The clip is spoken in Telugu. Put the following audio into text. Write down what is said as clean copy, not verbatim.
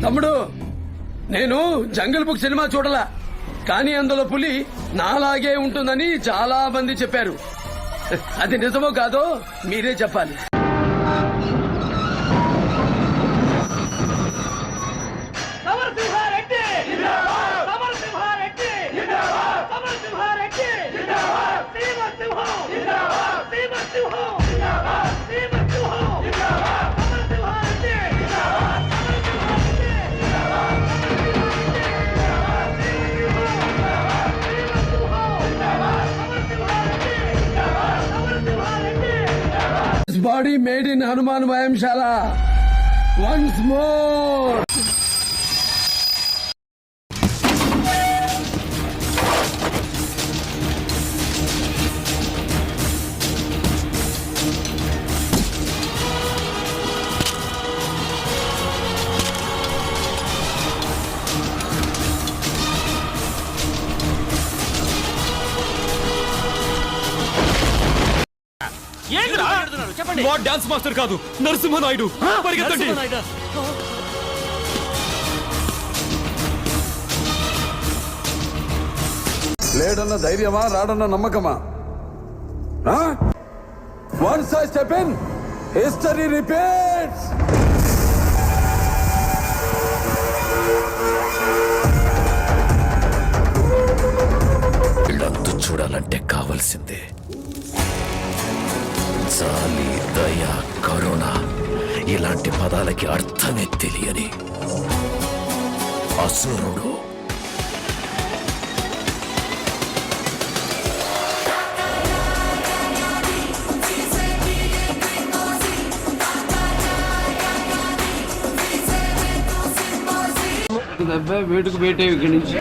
తమ్ముడు, నేను జంగల్ బుక్ సినిమా చూడలా, కానీ అందులో పులి నాలాగే ఉంటుందని చాలా మంది చెప్పారు. అది నిజమో కాదో మీరే చెప్పాలి. Body made in Hanuman Vayamshala. Once more. చెప్పండి. డాన్స్ మాస్టర్ కాదు, నరసింహనాయుడు. పరిగెత్తండి. లేడన్న ధైర్యమా, రాడన్న నమ్మకమా? Once I step in, history repeats. ఇళ్ళంతు చూడాలంటే కావలసిందే జాలి, దయ, కరుణ. ఇలాంటి పదాలకి అర్థమే తెలియని అసురుడు. వేటుకు వేటే ఇక్కడి నుంచి